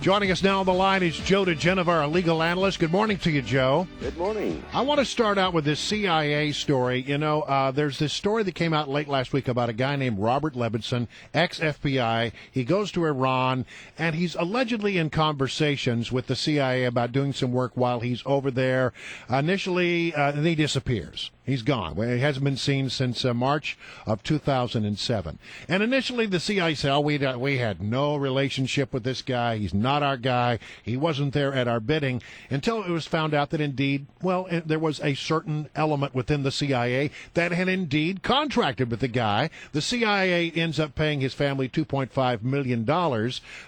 Joining us now on the line is Joe DiGenova, our legal analyst. Good morning to you, Joe. Good morning. I want to start out with this CIA story. There's this story that came out late last week about a guy named Robert Levinson, ex-FBI. He goes to Iran, and he's allegedly in conversations with the CIA about doing some work while he's over there. Initially, and he disappears. He's gone. He hasn't been seen since March of 2007. And initially, the CIA said, we had no relationship with this guy. He's not our guy. He wasn't there at our bidding, until it was found out that indeed, there was a certain element within the CIA that had indeed contracted with the guy. The CIA ends up paying his family $2.5 million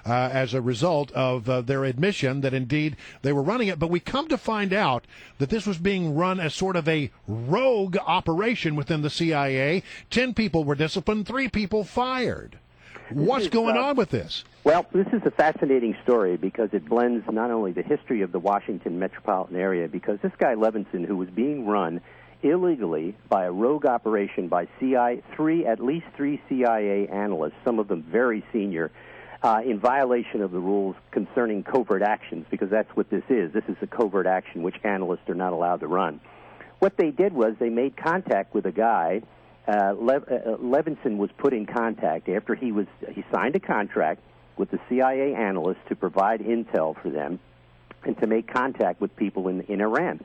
as a result of their admission that indeed they were running it. But we come to find out that this was being run as sort of a rogue operation within the CIA. 10 people were disciplined, 3 people fired. What's going on with this? Well, this is a fascinating story because it blends not only the history of the Washington metropolitan area, because this guy Levinson, who was being run illegally by a rogue operation by at least three CIA analysts, some of them very senior, in violation of the rules concerning covert actions, because that's what this is. This is a covert action which analysts are not allowed to run. What they did was they made contact with a guy. Levinson was put in contact after he signed a contract with the CIA analysts to provide intel for them and to make contact with people in Iran.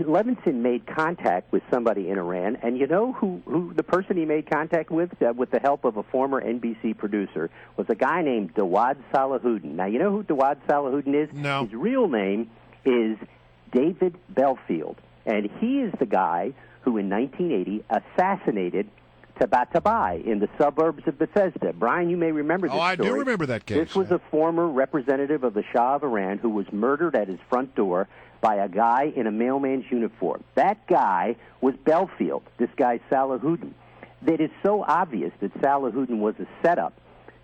Levinson made contact with somebody in Iran, and you know who the person he made contact with the help of a former NBC producer, was a guy named Dawad Salahuddin. Now, you know who Dawad Salahuddin is? No. His real name is David Belfield, and he is the guy who in 1980 assassinated Tabatabai in the suburbs of Bethesda. Brian, you may remember this story. I do remember that case. This was a former representative of the Shah of Iran who was murdered at his front door by a guy in a mailman's uniform. That guy was Belfield, this guy Salahuddin. It is so obvious that Salahuddin was a setup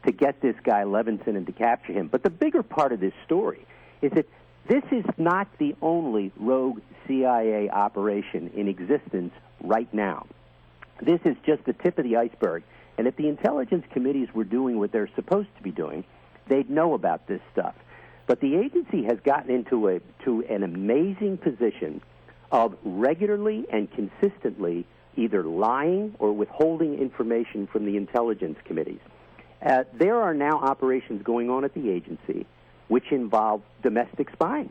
to get this guy Levinson and to capture him. But the bigger part of this story is that this is not the only rogue CIA operation in existence right now. This is just the tip of the iceberg. And if the intelligence committees were doing what they're supposed to be doing, they'd know about this stuff. But the agency has gotten into an amazing position of regularly and consistently either lying or withholding information from the intelligence committees. There are now operations going on at the agency which involve domestic spying.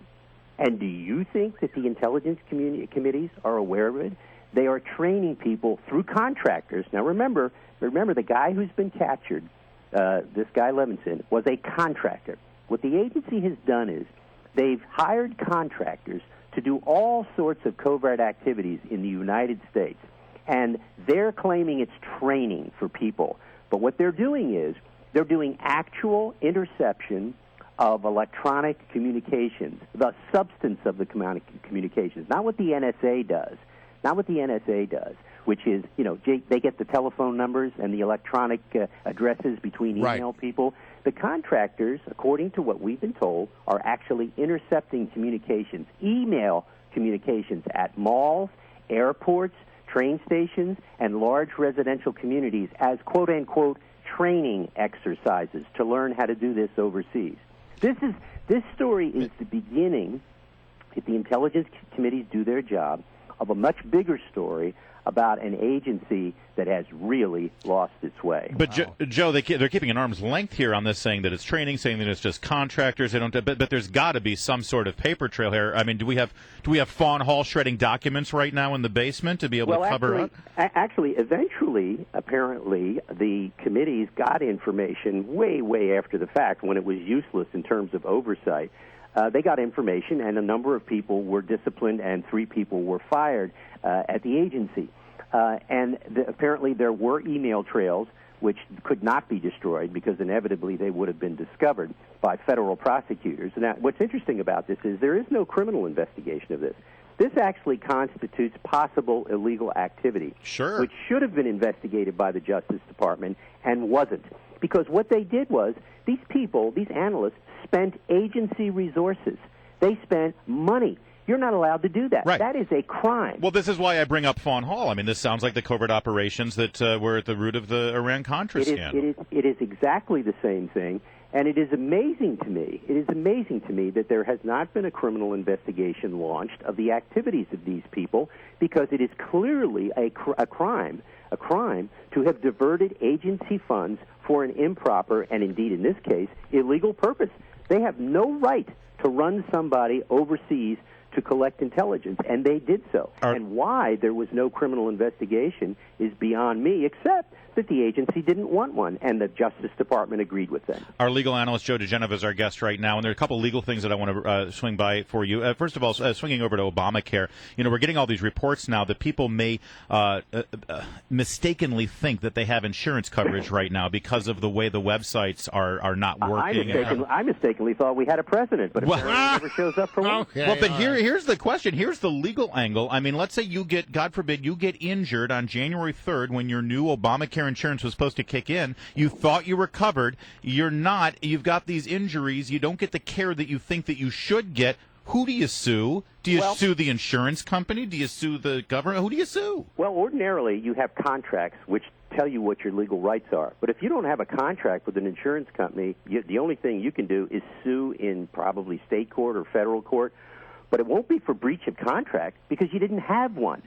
And do you think that the intelligence committees are aware of it? They are training people through contractors. Now, remember, the guy who's been captured, this guy Levinson, was a contractor. What the agency has done is they've hired contractors to do all sorts of covert activities in the United States. And they're claiming it's training for people. But what they're doing is they're doing actual interception of electronic communications, the substance of the communications, not what the NSA does. Not what the NSA does, which is, they get the telephone numbers and the electronic addresses between email people. The contractors, according to what we've been told, are actually intercepting communications, email communications at malls, airports, train stations, and large residential communities as quote-unquote training exercises to learn how to do this overseas. This story is the beginning, if the intelligence committees do their job, of a much bigger story about an agency that has really lost its way. But Joe, they're keeping an arm's length here on this, saying that it's training, saying that it's just contractors. They don't. But there's got to be some sort of paper trail here. I mean, do we have Fawn Hall shredding documents right now in the basement to be able to cover up? Actually, eventually, apparently, the committees got information way after the fact when it was useless in terms of oversight. They got information, and a number of people were disciplined, and 3 people were fired at the agency. Apparently there were email trails which could not be destroyed because inevitably they would have been discovered by federal prosecutors. Now, what's interesting about this is there is no criminal investigation of this. This actually constitutes possible illegal activity, sure, which should have been investigated by the Justice Department and wasn't. Because what they did was these people, these analysts, spent agency resources. They spent money. You're not allowed to do that. Right. That is a crime. Well, this is why I bring up Fawn Hall. I mean, this sounds like the covert operations that were at the root of the Iran-Contra scandal. It is exactly the same thing. And it is amazing to me that there has not been a criminal investigation launched of the activities of these people, because it is clearly a crime to have diverted agency funds for an improper, and indeed in this case, illegal purpose. They have no right to run somebody overseas to collect intelligence, and they did so. And why there was no criminal investigation is beyond me, except that the agency didn't want one, and the Justice Department agreed with them. Our legal analyst, Joe DiGenova, is our guest right now, and there are a couple legal things that I want to swing by for you. First of all, swinging over to Obamacare, we're getting all these reports now that people may mistakenly think that they have insurance coverage right now because of the way the websites are not working. I mistakenly thought we had a president, but apparently he never shows up for one. Okay, well, but here's the question. Here's the legal angle. I mean, let's say you get, God forbid, you get injured on January 3rd when your new Obamacare insurance was supposed to kick in. You thought you were covered. You're not. You've got these injuries. You don't get the care that you think that you should get. Who do you sue? Do you sue the insurance company? Do you sue the government? Who do you sue? Well, ordinarily you have contracts which tell you what your legal rights are. But if you don't have a contract with an insurance company, the only thing you can do is sue in probably state court or federal court. But it won't be for breach of contract because you didn't have one.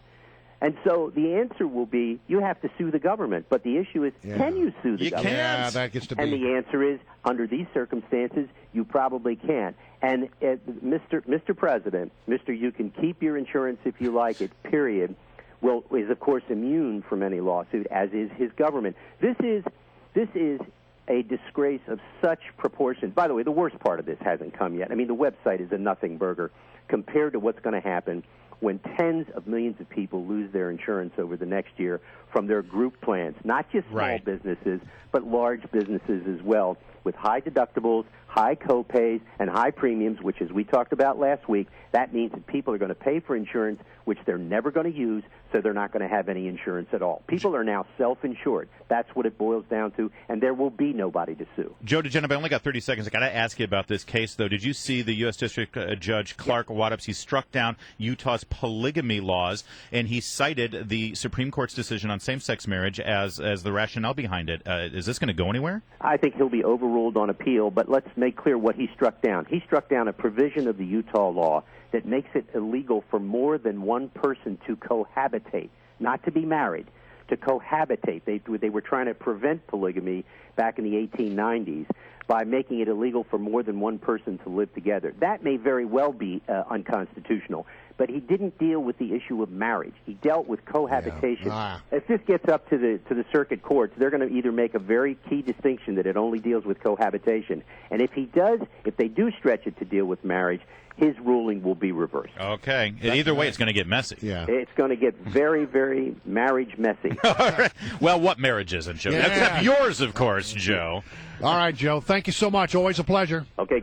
And so the answer will be you have to sue the government. But the issue is, can you sue the government? Yeah, that gets to be. And the answer is, under these circumstances, you probably can't. And Mr. President, you can keep your insurance if you like it, period, is, of course, immune from any lawsuit, as is his government. This is a disgrace of such proportions. By the way, the worst part of this hasn't come yet. I mean, the website is a nothing burger compared to what's going to happen when tens of millions of people lose their insurance over the next year from their group plans, not just small businesses, but large businesses as well, with high deductibles, high co-pays, and high premiums, which, as we talked about last week, that means that people are going to pay for insurance which they're never going to use, so they're not going to have any insurance at all. People are now self-insured. That's what it boils down to, and there will be nobody to sue. Joe DiGenova, I only got 30 seconds. I got to ask you about this case, though. Did you see the U.S. District Judge Clark Waddups? He struck down Utah's polygamy laws, and he cited the Supreme Court's decision on same-sex marriage as the rationale behind it. Is this going to go anywhere? I think he'll be overruled on appeal, but let's make clear what he struck down. He struck down a provision of the Utah law that makes it illegal for more than one person to cohabitate, not to be married, to cohabitate. They were trying to prevent polygamy back in the 1890s by making it illegal for more than one person to live together. That may very well be unconstitutional, but he didn't deal with the issue of marriage. He dealt with cohabitation. If this gets up to the circuit courts, they're going to either make a very key distinction that it only deals with cohabitation, and if they do stretch it to deal with marriage, his ruling will be reversed. Okay. Either way, it's going to get messy. Yeah. It's going to get very, very marriage messy. All right. Well, what marriage isn't, Joe? Yeah. Except yours, of course, Joe. All right, Joe. Thank you so much. Always a pleasure. Okay.